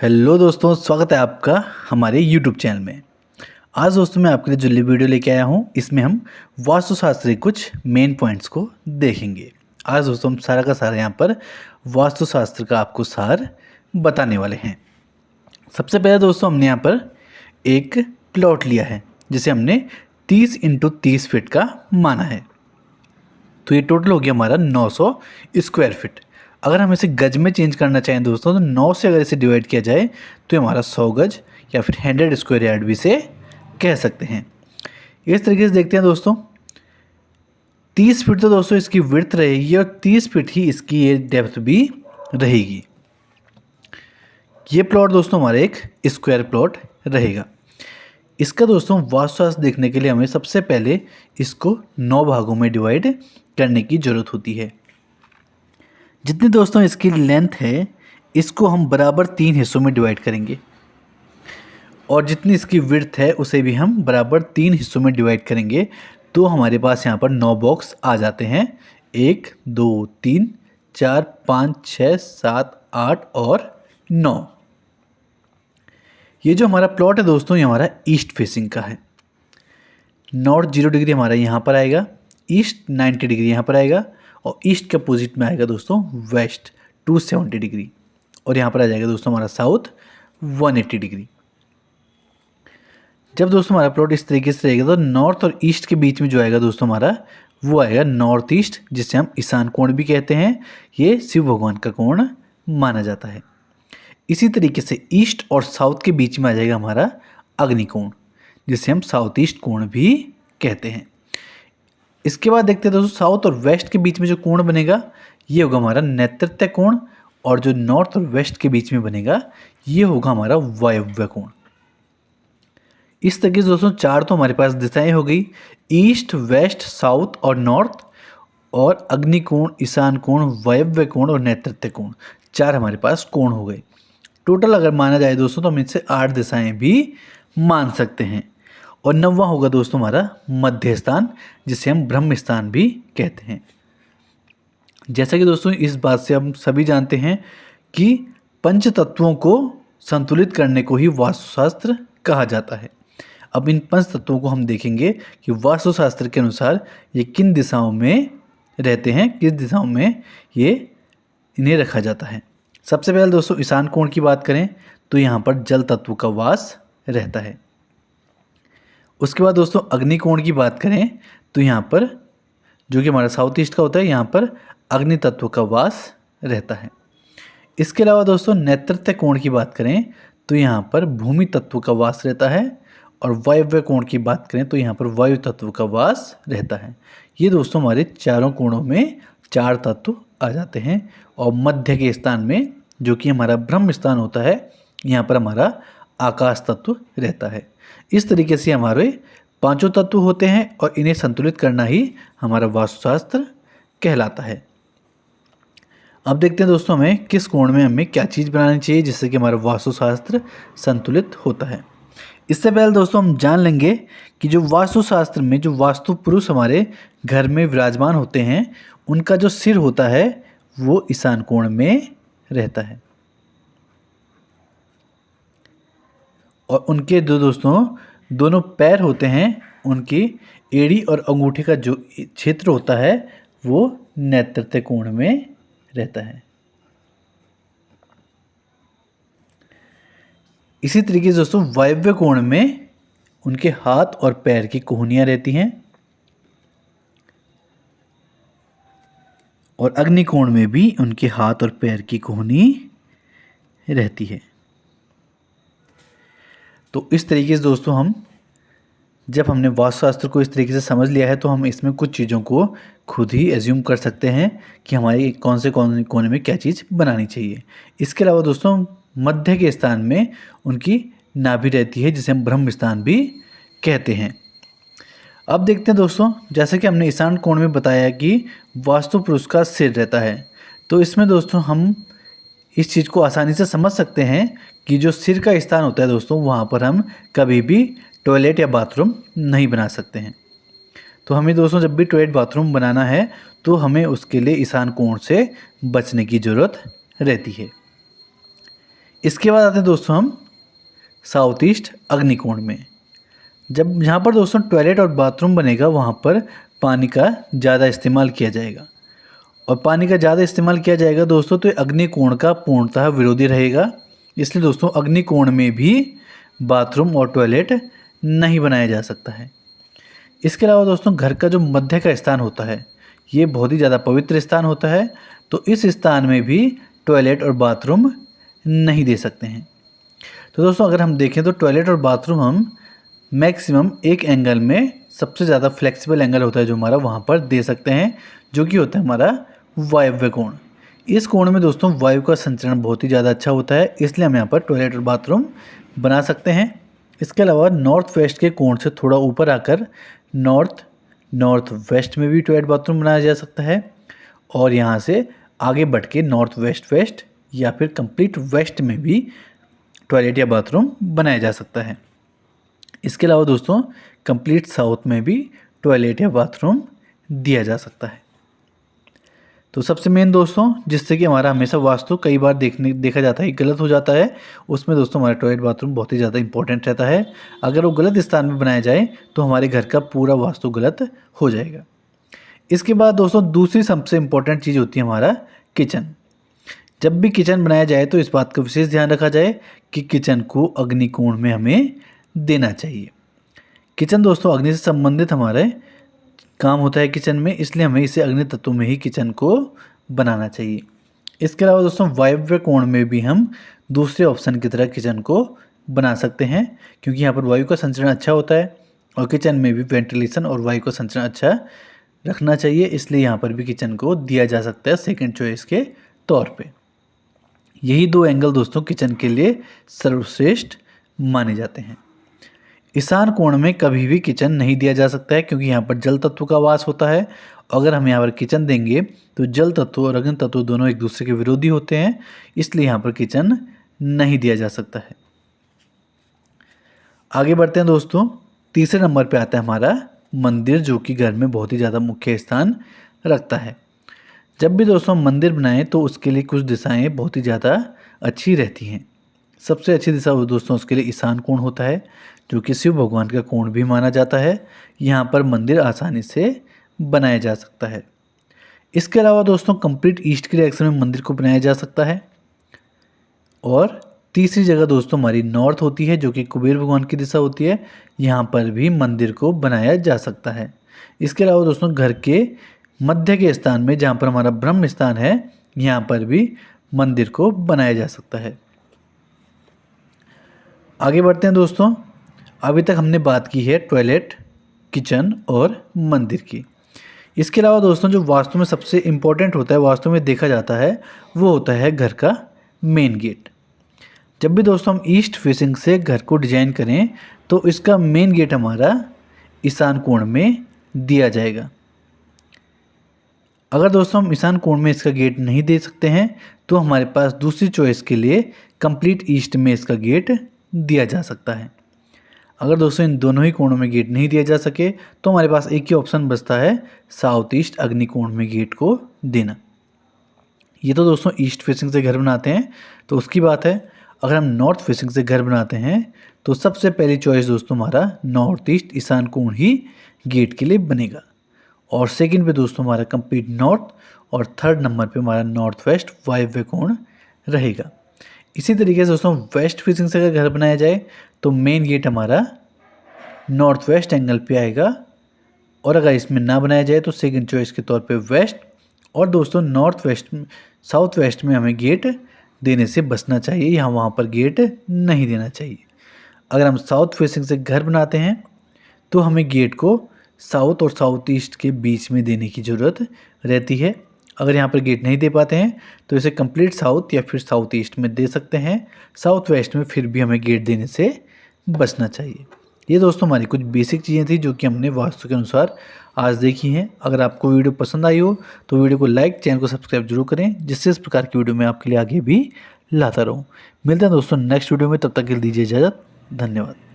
Hello दोस्तों, स्वागत है आपका हमारे यूट्यूब चैनल में। आज दोस्तों मैं आपके लिए जो वीडियो लेके आया हूँ, इसमें हम वास्तुशास्त्र के कुछ मेन पॉइंट्स को देखेंगे। आज दोस्तों हम सारा का सारा यहाँ पर वास्तुशास्त्र का आपको सार बताने वाले हैं। सबसे पहले दोस्तों हमने यहाँ पर एक प्लॉट लिया है जिसे हमने 30 × 30 फीट का माना है। तो ये टोटल हो गया हमारा 900 स्क्वायर फीट। अगर हम इसे गज में चेंज करना चाहें दोस्तों, तो 9 से अगर इसे डिवाइड किया जाए तो ये हमारा 100 गज या फिर 100 स्क्वायर यार्ड भी से कह सकते हैं। इस तरीके से देखते हैं दोस्तों, 30 फीट तो दोस्तों इसकी विड्थ रहेगी और 30 फीट ही इसकी ये डेप्थ भी रहेगी। ये प्लॉट दोस्तों हमारा एक स्क्वायर प्लॉट रहेगा। इसका दोस्तों वास्तुशास्त्र देखने के लिए हमें सबसे पहले इसको 9 भागों में डिवाइड करने की ज़रूरत होती है। जितनी दोस्तों इसकी लेंथ है, इसको हम बराबर 3 हिस्सों में डिवाइड करेंगे और जितनी इसकी विड्थ है उसे भी हम बराबर 3 हिस्सों में डिवाइड करेंगे। तो हमारे पास यहाँ पर 9 बॉक्स आ जाते हैं। 1 2 3 4 5 6 7 8 और 9। ये जो हमारा प्लॉट है दोस्तों, ये हमारा ईस्ट फेसिंग का है। नॉर्थ 0 डिग्री हमारा यहाँ पर आएगा, ईस्ट 90 डिग्री यहाँ पर आएगा और ईस्ट के अपोजिट में आएगा दोस्तों वेस्ट 270 डिग्री और यहाँ पर आ जाएगा दोस्तों हमारा साउथ 180 डिग्री। जब दोस्तों हमारा प्लॉट इस तरीके से रहेगा तो नॉर्थ और ईस्ट के बीच में जो आएगा दोस्तों हमारा, वो आएगा नॉर्थ ईस्ट, जिसे हम ईशान कोण भी कहते हैं। ये शिव भगवान का कोण माना जाता है। इसी तरीके से ईस्ट और साउथ के बीच में आ जाएगा हमारा अग्निकोण, जिसे हम साउथ ईस्ट कोण भी कहते हैं। इसके बाद देखते हैं दोस्तों, साउथ और वेस्ट के बीच में जो कोण बनेगा ये होगा हमारा नैऋत्य कोण, और जो नॉर्थ और वेस्ट के बीच में बनेगा ये होगा हमारा वायव्य कोण। इस तरीके से दोस्तों 4 तो हमारे पास दिशाएं हो गई, ईस्ट, वेस्ट, साउथ और नॉर्थ, और अग्निकोण, ईशान कोण, वायव्य कोण और नैऋत्य कोण, 4 हमारे पास कोण हो गए। टोटल अगर माना जाए दोस्तों तो हम इनसे 8 दिशाएं भी मान सकते हैं। और 9वां होगा दोस्तों हमारा मध्य स्थान, जिसे हम ब्रह्म स्थान भी कहते हैं। जैसा कि दोस्तों इस बात से हम सभी जानते हैं कि पंच तत्वों को संतुलित करने को ही वास्तुशास्त्र कहा जाता है। अब इन पंच तत्वों को हम देखेंगे कि वास्तुशास्त्र के अनुसार ये किन दिशाओं में रहते हैं, किस दिशाओं में ये इन्हें रखा जाता है। सबसे पहले दोस्तों ईशान कोण की बात करें तो यहाँ पर जल तत्व का वास रहता है। उसके बाद दोस्तों अग्निकोण की बात करें तो यहाँ पर, जो कि हमारा साउथ ईस्ट का होता है, यहाँ पर अग्नि तत्व का वास रहता है। इसके अलावा दोस्तों नैऋत्य कोण की बात करें तो यहाँ पर भूमि तत्व का वास रहता है, और वायव्य कोण की बात करें तो यहाँ पर वायु तत्व का वास रहता है। ये दोस्तों हमारे चारों कोणों में 4 तत्व आ जाते हैं। और मध्य के स्थान में, जो कि हमारा ब्रह्म स्थान होता है, यहाँ पर हमारा आकाश तत्व रहता है। इस तरीके से हमारे 5 तत्व होते हैं और इन्हें संतुलित करना ही हमारा वास्तुशास्त्र कहलाता है। अब देखते हैं दोस्तों हमें किस कोण में हमें क्या चीज़ बनानी चाहिए जिससे कि हमारा वास्तुशास्त्र संतुलित होता है। इससे पहले दोस्तों हम जान लेंगे कि जो वास्तुशास्त्र में जो वास्तु पुरुष हमारे घर में विराजमान होते हैं, उनका जो सिर होता है वो ईशान कोण में रहता है, और उनके दोनों पैर होते हैं, उनकी एड़ी और अंगूठे का जो क्षेत्र होता है वो नैऋत्य कोण में रहता है। इसी तरीके से दोस्तों वायव्य कोण में उनके हाथ और पैर की कोहनियाँ रहती हैं, और अग्निकोण में भी उनके हाथ और पैर की कोहनी रहती है। तो इस तरीके से दोस्तों हम, जब हमने वास्तुशास्त्र को इस तरीके से समझ लिया है तो हम इसमें कुछ चीज़ों को खुद ही एज्यूम कर सकते हैं कि हमारे कौन से कोने में क्या चीज़ बनानी चाहिए। इसके अलावा दोस्तों मध्य के स्थान में उनकी नाभि रहती है, जिसे हम ब्रह्म स्थान भी कहते हैं। अब देखते हैं दोस्तों, जैसे कि हमने ईशान कोण में बताया कि वास्तु पुरुष का सिर रहता है, तो इसमें दोस्तों हम इस चीज़ को आसानी से समझ सकते हैं कि जो सिर का स्थान होता है दोस्तों, वहाँ पर हम कभी भी टॉयलेट या बाथरूम नहीं बना सकते हैं। तो हमें दोस्तों जब भी टॉयलेट बाथरूम बनाना है तो हमें उसके लिए ईशान कोण से बचने की ज़रूरत रहती है। इसके बाद आते हैं दोस्तों हम साउथ ईस्ट अग्निकोण में। जब यहाँ पर दोस्तों टॉयलेट और बाथरूम बनेगा वहाँ पर पानी का ज़्यादा इस्तेमाल किया जाएगा, और पानी का ज़्यादा इस्तेमाल किया जाएगा दोस्तों तो अग्निकोण का पूर्णतः विरोधी रहेगा। इसलिए दोस्तों अग्निकोण में भी बाथरूम और टॉयलेट नहीं बनाया जा सकता है। इसके अलावा दोस्तों घर का जो मध्य का स्थान होता है ये बहुत ही ज़्यादा पवित्र स्थान होता है, तो इस स्थान में भी टॉयलेट और बाथरूम नहीं दे सकते हैं। तो दोस्तों अगर हम देखें तो टॉयलेट और बाथरूम हम मैक्सिमम एक एंगल में, सबसे ज़्यादा फ्लेक्सिबल एंगल होता है जो हमारा, वहाँ पर दे सकते हैं, जो कि होता है हमारा वायव्य कोण। इस कोण में दोस्तों वायु का संचरण बहुत ही ज़्यादा अच्छा होता है, इसलिए हम यहाँ पर टॉयलेट और बाथरूम बना सकते हैं। इसके अलावा नॉर्थ वेस्ट के कोण से थोड़ा ऊपर आकर नॉर्थ वेस्ट में भी टॉयलेट बाथरूम बनाया जा सकता है, और यहाँ से आगे बढ़ के नॉर्थ वेस्ट या फिर कंप्लीट वेस्ट में भी टॉयलेट या बाथरूम बनाया जा सकता है। इसके अलावा दोस्तों कंप्लीट साउथ में भी टॉयलेट या बाथरूम दिया जा सकता है। तो सबसे मेन दोस्तों जिससे कि हमारा हमेशा वास्तु कई बार देखा जाता है गलत हो जाता है, उसमें दोस्तों हमारा टॉयलेट बाथरूम बहुत ही ज़्यादा इंपॉर्टेंट रहता है। अगर वो गलत स्थान में बनाया जाए तो हमारे घर का पूरा वास्तु गलत हो जाएगा। इसके बाद दोस्तों दूसरी सबसे इम्पोर्टेंट चीज़ होती है हमारा किचन। जब भी किचन बनाया जाए तो इस बात का विशेष ध्यान रखा जाए कि किचन को अग्निकोण में हमें देना चाहिए। किचन दोस्तों अग्नि से संबंधित हमारे काम होता है किचन में, इसलिए हमें इसे अग्नि तत्व में ही किचन को बनाना चाहिए। इसके अलावा दोस्तों वायव्य कोण में भी हम दूसरे ऑप्शन की तरह किचन को बना सकते हैं, क्योंकि यहाँ पर वायु का संचरण अच्छा होता है और किचन में भी वेंटिलेशन और वायु का संचरण अच्छा रखना चाहिए, इसलिए यहाँ पर भी किचन को दिया जा सकता है सेकेंड चॉइस के तौर पे। यही दो एंगल दोस्तों किचन के लिए सर्वश्रेष्ठ माने जाते हैं। ईशान कोण में कभी भी किचन नहीं दिया जा सकता है, क्योंकि यहाँ पर जल तत्व का वास होता है। अगर हम यहाँ पर किचन देंगे तो जल तत्व और अग्नि तत्व दोनों एक दूसरे के विरोधी होते हैं, इसलिए यहाँ पर किचन नहीं दिया जा सकता है। आगे बढ़ते हैं दोस्तों, तीसरे नंबर पे आता है हमारा मंदिर, जो कि घर में बहुत ही ज़्यादा मुख्य स्थान रखता है। जब भी दोस्तों मंदिर बनाएं तो उसके लिए कुछ दिशाएं बहुत ही ज़्यादा अच्छी रहती हैं। सबसे अच्छी दिशा दोस्तों उसके लिए ईशान कोण होता है, जो कि शिव भगवान का कोण भी माना जाता है। यहाँ पर मंदिर आसानी से बनाया जा सकता है। इसके अलावा दोस्तों कंप्लीट ईस्ट की डायरेक्शन में मंदिर को बनाया जा सकता है। और तीसरी जगह दोस्तों हमारी नॉर्थ होती है, जो कि कुबेर भगवान की दिशा होती है। यहाँ पर भी मंदिर को बनाया जा सकता है। इसके अलावा दोस्तों घर के मध्य के स्थान में, जहाँ पर हमारा ब्रह्म स्थान है, यहाँ पर भी मंदिर को बनाया जा सकता है। आगे बढ़ते हैं दोस्तों, अभी तक हमने बात की है टॉयलेट, किचन और मंदिर की। इसके अलावा दोस्तों जो वास्तु में सबसे इम्पोर्टेंट होता है, वास्तु में देखा जाता है, वो होता है घर का मेन गेट। जब भी दोस्तों हम ईस्ट फेसिंग से घर को डिजाइन करें तो इसका मेन गेट हमारा ईशान कोण में दिया जाएगा। अगर दोस्तों हम ईशान कोण में इसका गेट नहीं दे सकते हैं तो हमारे पास दूसरी चॉइस के लिए कंप्लीट ईस्ट में इसका गेट दिया जा सकता है। अगर दोस्तों इन दोनों ही कोणों में गेट नहीं दिया जा सके तो हमारे पास एक ही ऑप्शन बचता है, साउथ ईस्ट अग्निकोण में गेट को देना। ये तो दोस्तों ईस्ट फेसिंग से घर बनाते हैं तो उसकी बात है। अगर हम नॉर्थ फेसिंग से घर बनाते हैं तो सबसे पहली चॉइस दोस्तों हमारा नॉर्थ ईस्ट ईशान कोण ही गेट के लिए बनेगा, और सेकंड पे दोस्तों हमारा कंप्लीट नॉर्थ, और थर्ड नंबर पे हमारा नॉर्थ वेस्ट वायव्य कोण रहेगा। इसी तरीके से दोस्तों वेस्ट फेसिंग से अगर घर बनाया जाए तो मेन गेट हमारा नॉर्थ वेस्ट एंगल पे आएगा, और अगर इसमें ना बनाया जाए तो सेकंड चॉइस के तौर पे वेस्ट, और दोस्तों नॉर्थ वेस्ट साउथ वेस्ट में हमें गेट देने से बचना चाहिए, यहाँ वहाँ पर गेट नहीं देना चाहिए। अगर हम साउथ फेसिंग से घर बनाते हैं तो हमें गेट को साउथ और साउथ ईस्ट के बीच में देने की ज़रूरत रहती है। अगर यहाँ पर गेट नहीं दे पाते हैं तो इसे कंप्लीट साउथ या फिर साउथ ईस्ट में दे सकते हैं, साउथ वेस्ट में फिर भी हमें गेट देने से बचना चाहिए। ये दोस्तों हमारी कुछ बेसिक चीज़ें थी जो कि हमने वास्तु के अनुसार आज देखी हैं। अगर आपको वीडियो पसंद आई हो तो वीडियो को लाइक, चैनल को सब्सक्राइब जरूर करें, जिससे इस प्रकार की वीडियो मैं आपके लिए आगे भी लाता रहूँ। मिलते हैं दोस्तों नेक्स्ट वीडियो में, तब तक के लिए दीजिए इजाज़त। धन्यवाद।